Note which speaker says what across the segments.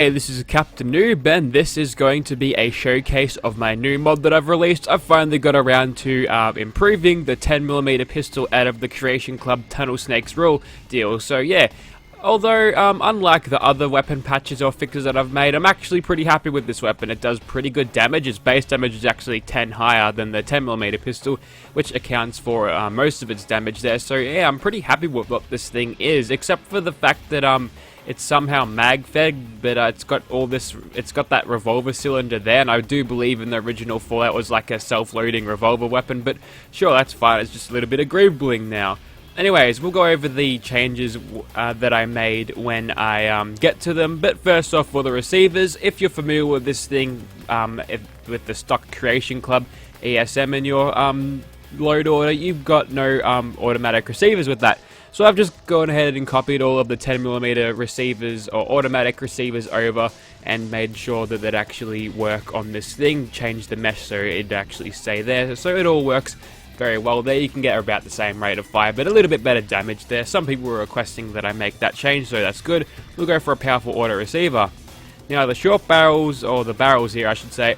Speaker 1: Hey, this is Captainoob, and this is going to be a showcase of my new mod that I've released. I've finally got around to improving the 10mm pistol out of the Creation Club Tunnel Snakes rule deal. So yeah, although unlike the other weapon patches or fixes that I've made, I'm actually pretty happy with this weapon. It does pretty good damage. Its base damage is actually 10 higher than the 10mm pistol, which accounts for most of its damage there. So yeah, I'm pretty happy with what this thing is, except for the fact that it's somehow mag-fed, but it's got that revolver cylinder there, and I do believe in the original Fallout was like a self-loading revolver weapon, but sure, that's fine. It's just a little bit of groove bling now. Anyways, we'll go over the changes that I made when I get to them, but first off, for the receivers, if you're familiar with this thing, with the stock Creation Club ESM in your load order, you've got no automatic receivers with that. So I've just gone ahead and copied all of the 10mm receivers or automatic receivers over and made sure that they'd actually work on this thing, changed the mesh so it'd actually stay there, so it all works very well there. You can get about the same rate of fire, but a little bit better damage there. Some people were requesting that I make that change, so that's good. We'll go for a powerful auto receiver. Now the short barrels, or the barrels here I should say,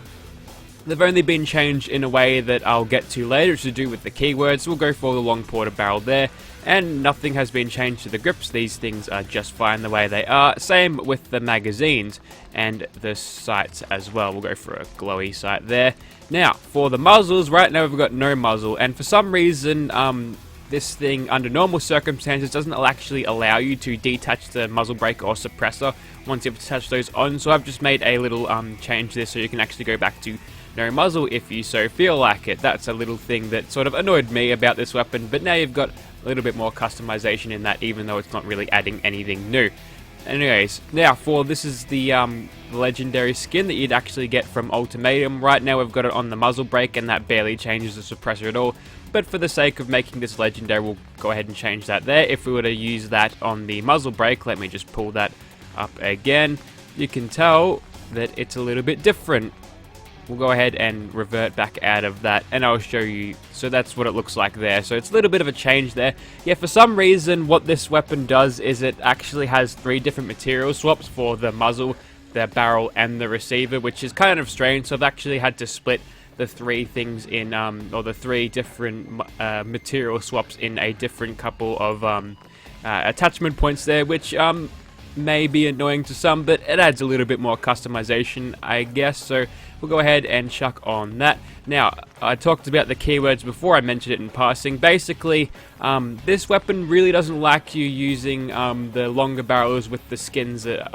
Speaker 1: they've only been changed in a way that I'll get to later. It's to do with the keywords. We'll go for the long porter barrel there. And nothing has been changed to the grips. These things are just fine the way they are. Same with the magazines and the sights as well. We'll go for a glowy sight there. Now, for the muzzles, right now we've got no muzzle. And for some reason, this thing, under normal circumstances, doesn't actually allow you to detach the muzzle brake or suppressor once you've attached those on. So I've just made a little change there so you can actually go back to no muzzle if you so feel like it. That's a little thing that sort of annoyed me about this weapon, but now you've got a little bit more customization in that, even though it's not really adding anything new. Anyways, now this is the legendary skin that you'd actually get from Ultimatum. Right now we've got it on the muzzle brake, and that barely changes the suppressor at all. But for the sake of making this legendary, we'll go ahead and change that there. If we were to use that on the muzzle brake, let me just pull that up again. You can tell that it's a little bit different. We'll go ahead and revert back out of that, and I'll show you. So that's what it looks like there. So it's a little bit of a change there. Yeah, for some reason, what this weapon does is it actually has 3 different material swaps for the muzzle, the barrel, and the receiver, which is kind of strange. So I've actually had to split the 3 things in, or the 3 different material swaps in a different couple of attachment points there, which may be annoying to some, but it adds a little bit more customization, I guess. So we'll go ahead and chuck on that. Now, I talked about the keywords before. I mentioned it in passing. Basically, this weapon really doesn't like you using the longer barrels with the skins that,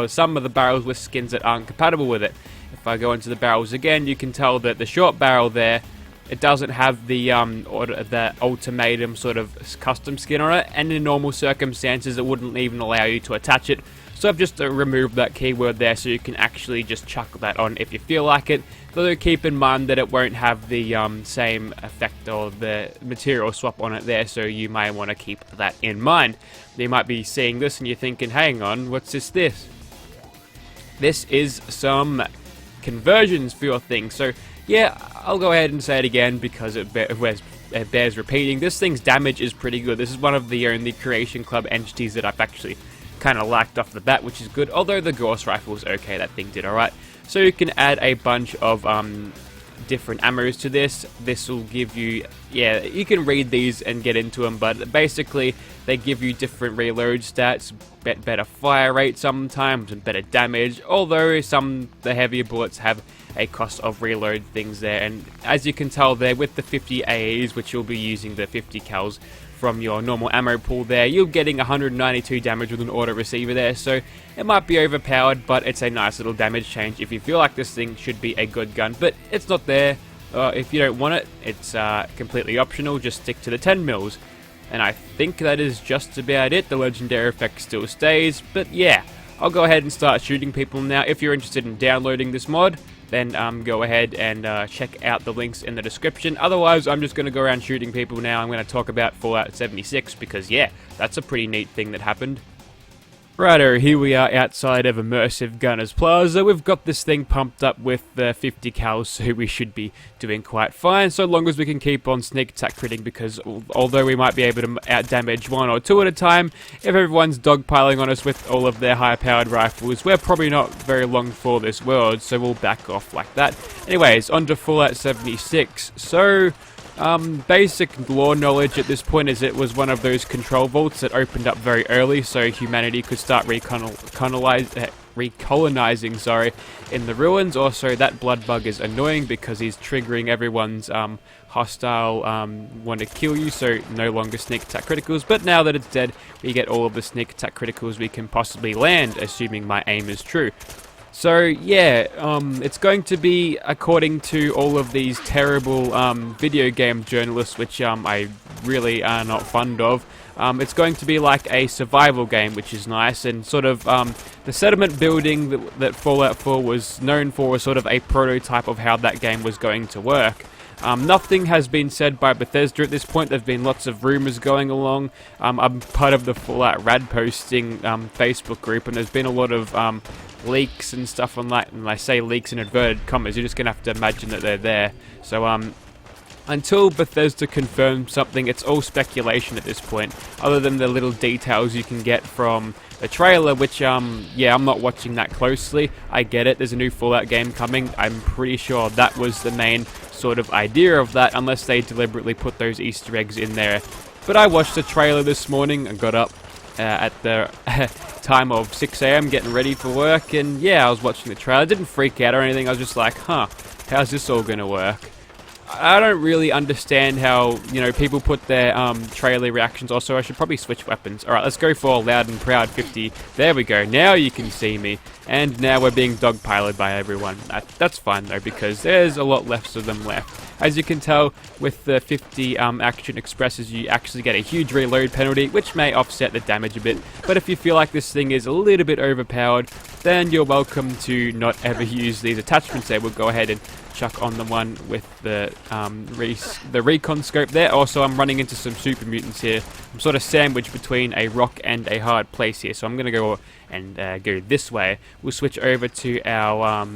Speaker 1: some of the barrels with skins that aren't compatible with it. If I go into the barrels again, you can tell that the short barrel there, it doesn't have the Ultimatum sort of custom skin on it, and in normal circumstances it wouldn't even allow you to attach it. So I've just removed that keyword there so you can actually just chuck that on if you feel like it. Though keep in mind that it won't have the same effect or the material swap on it there, so you may want to keep that in mind. You might be seeing this and you're thinking, hang on, what's this? This is some conversions for your thing. So yeah, I'll go ahead and say it again because it bears repeating. This thing's damage is pretty good. This is one of the only Creation Club entities that I've actually kind of liked off the bat, which is good. Although the Gauss rifle was okay, that thing did alright. So you can add a bunch of different ammos to this. This will give you, yeah, you can read these and get into them, but basically they give you different reload stats, better fire rate sometimes, and better damage, although the heavier bullets have a cost of reload things there. And as you can tell there, with the 50 AEs, which you'll be using the 50 cals from your normal ammo pool there, you're getting 192 damage with an auto receiver there, so it might be overpowered, but it's a nice little damage change if you feel like this thing should be a good gun. But it's not there. If you don't want it, it's completely optional. Just stick to the 10 mils. And I think that is just about it. The legendary effect still stays, but yeah, I'll go ahead and start shooting people now. If you're interested in downloading this mod, then go ahead and check out the links in the description. Otherwise, I'm just going to go around shooting people now. I'm going to talk about Fallout 76 because, yeah, that's a pretty neat thing that happened. Righto, here we are outside of Immersive Gunners Plaza. We've got this thing pumped up with 50 cals, so we should be doing quite fine, so long as we can keep on sneak attack critting, because although we might be able to out-damage one or two at a time, if everyone's dogpiling on us with all of their high-powered rifles, we're probably not very long for this world, so we'll back off like that. Anyways, on to Fallout 76. So, basic lore knowledge at this point is it was one of those control vaults that opened up very early, so humanity could start recolonizing, in the ruins. Also, that blood bug is annoying because he's triggering everyone's hostile want to kill you, so no longer sneak attack criticals. But now that it's dead, we get all of the sneak attack criticals we can possibly land, assuming my aim is true. So yeah, it's going to be, according to all of these terrible video game journalists, which I really are not fond of, it's going to be like a survival game, which is nice, and sort of the settlement building that Fallout 4 was known for was sort of a prototype of how that game was going to work. Nothing has been said by Bethesda at this point. There have been lots of rumours going along. I'm part of the Fallout Rad posting Facebook group, and there's been a lot of leaks and stuff on that, and I say leaks in inverted commas, you're just going to have to imagine that they're there. So until Bethesda confirms something, it's all speculation at this point, other than the little details you can get from the trailer, which yeah, I'm not watching that closely. I get it, there's a new Fallout game coming. I'm pretty sure that was the main sort of idea of that, unless they deliberately put those Easter eggs in there. But I watched the trailer this morning and got up at the time of 6 AM getting ready for work, and yeah, I was watching the trailer. I didn't freak out or anything. I was just like, huh, how's this all gonna work? I don't really understand how, you know, people put their trailer reactions. Also, I should probably switch weapons. Alright, let's go for loud and proud 50. There we go, now you can see me. And now we're being dogpiled by everyone. That's fine though, because there's a lot less of them left. As you can tell, with the 50 action expresses, you actually get a huge reload penalty, which may offset the damage a bit. But if you feel like this thing is a little bit overpowered, then you're welcome to not ever use these attachments there. We'll go ahead and chuck on the one with the recon scope there. Also, I'm running into some super mutants here. I'm sort of sandwiched between a rock and a hard place here, so I'm going to go and go this way. We'll switch over to our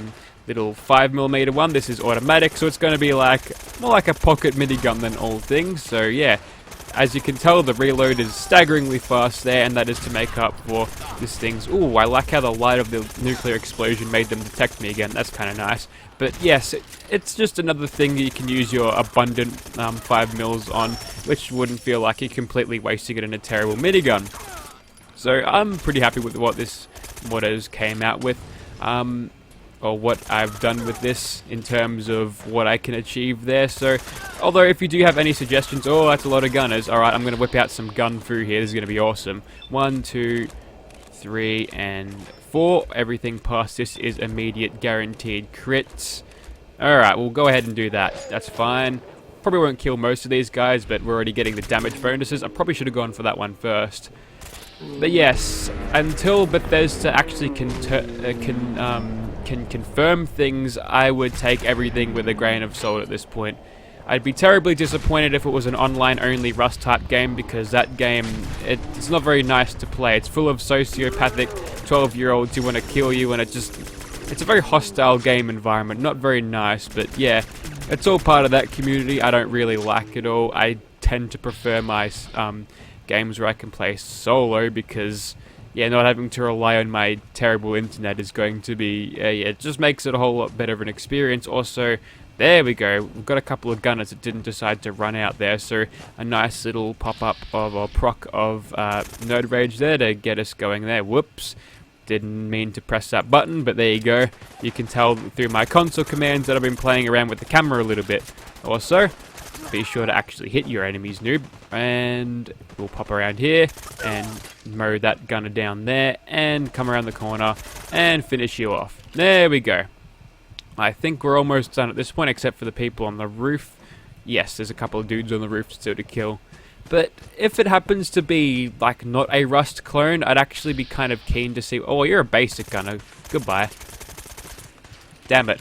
Speaker 1: little 5mm one. This is automatic, so it's going to be like more like a pocket minigun than all things. So yeah, as you can tell, the reload is staggeringly fast there, and that is to make up for this thing's... Ooh, I like how the light of the nuclear explosion made them detect me again. That's kind of nice. But yes, it's just another thing that you can use your abundant 5mm on, which wouldn't feel like you're completely wasting it in a terrible minigun. So I'm pretty happy with what this modders came out with. Or what I've done with this in terms of what I can achieve there. So, although if you do have any suggestions, oh, that's a lot of gunners. Alright, I'm going to whip out some gun through here. This is going to be awesome. 1, 2, 3, and 4. Everything past this is immediate guaranteed crits. Alright, we'll go ahead and do that. That's fine. Probably won't kill most of these guys, but we're already getting the damage bonuses. I probably should have gone for that one first. But yes, until Bethesda actually can confirm things, I would take everything with a grain of salt at this point. I'd be terribly disappointed if it was an online-only Rust type game, because that game, it's not very nice to play. It's full of sociopathic 12-year-olds who want to kill you, and it's a very hostile game environment. Not very nice, but yeah, it's all part of that community. I don't really like it all. I tend to prefer my games where I can play solo, because yeah, not having to rely on my terrible internet is going to be, yeah, it just makes it a whole lot better of an experience. Also, there we go, we've got a couple of gunners that didn't decide to run out there, so a nice little pop-up of, or proc of Nerd Rage there to get us going there. Whoops, didn't mean to press that button, but there you go. You can tell through my console commands that I've been playing around with the camera a little bit. Also, be sure to actually hit your enemies, noob. And we'll pop around here and mow that gunner down there and come around the corner and finish you off. There we go. I think we're almost done at this point, except for the people on the roof. Yes, there's a couple of dudes on the roof still to kill. But if it happens to be like not a Rust clone, I'd actually be kind of keen to see... Oh, you're a basic gunner. Goodbye. Damn it.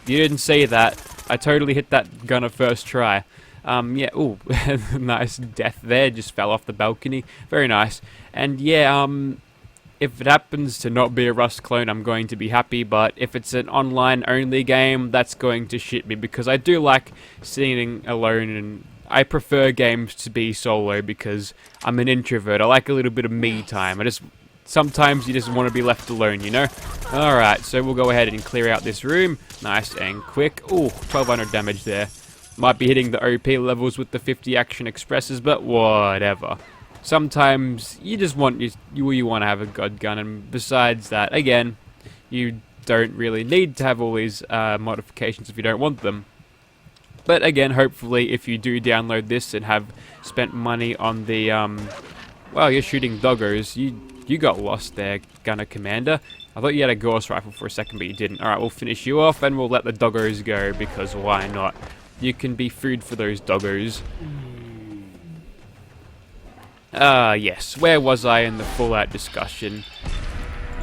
Speaker 1: You didn't see that. I totally hit that gunner first try. Yeah, ooh, nice death there, just fell off the balcony. Very nice. And yeah, If it happens to not be a Rust clone, I'm going to be happy, but if it's an online-only game, that's going to shit me, because I do like sitting alone, and I prefer games to be solo because I'm an introvert. I like a little bit of me time. Sometimes you just want to be left alone, you know? Alright, so we'll go ahead and clear out this room. Nice and quick. Ooh, 1200 damage there. Might be hitting the OP levels with the 50 action expresses, but whatever. Sometimes you just want you want to have a god gun, and besides that, again, you don't really need to have all these modifications if you don't want them. But again, hopefully, if you do download this and have spent money on the well, you're shooting doggos. You got lost there, Gunner Commander. I thought you had a Gauss rifle for a second, but you didn't. Alright, we'll finish you off, and we'll let the doggos go, because why not? You can be food for those doggos. Yes. Where was I in the Fallout discussion?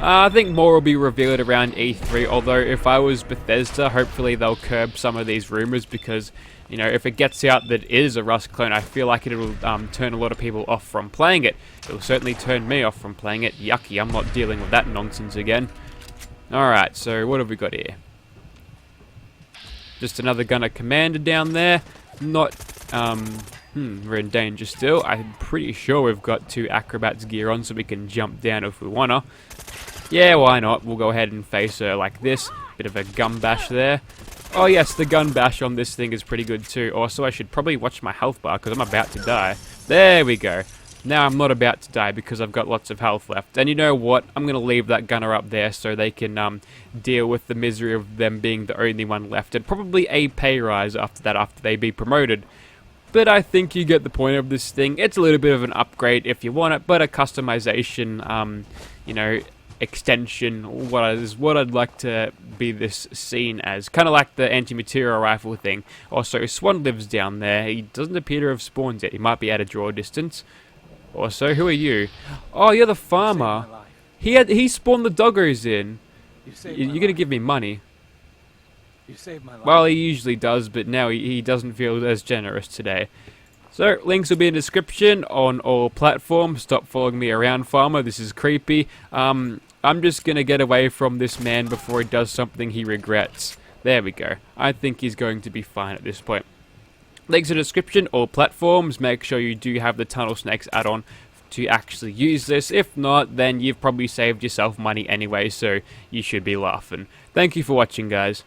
Speaker 1: I think more will be revealed around E3, although if I was Bethesda, hopefully they'll curb some of these rumors, because, you know, if it gets out that it is a Rust clone, I feel like it will turn a lot of people off from playing it. It will certainly turn me off from playing it. Yucky, I'm not dealing with that nonsense again. Alright, so what have we got here? Just another Gunner Commander down there. Not, we're in danger still. I'm pretty sure we've got 2 Acrobat's gear on, so we can jump down if we wanna. Yeah, why not? We'll go ahead and face her like this. Bit of a gun bash there. Oh yes, the gun bash on this thing is pretty good too. Also, I should probably watch my health bar, because I'm about to die. There we go. Now I'm not about to die because I've got lots of health left. And you know what? I'm going to leave that gunner up there so they can deal with the misery of them being the only one left. And probably a pay rise after that, after they be promoted. But I think you get the point of this thing. It's a little bit of an upgrade if you want it, but a customization, you know, extension, what I'd like to be this seen as. Kind of like the anti-material rifle thing. Also, Swan lives down there. He doesn't appear to have spawned yet. He might be at a draw distance. Also, who are you? Oh, you're the farmer. He spawned the doggos in. You're gonna give me money.
Speaker 2: You saved my life.
Speaker 1: Well, he usually does, but now he doesn't feel as generous today. So, links will be in the description on all platforms. Stop following me around, farmer. This is creepy. I'm just gonna get away from this man before he does something he regrets. There we go. I think he's going to be fine at this point. Links in the description, all platforms. Make sure you do have the Tunnel Snakes add-on to actually use this. If not, then you've probably saved yourself money anyway, so you should be laughing. Thank you for watching, guys.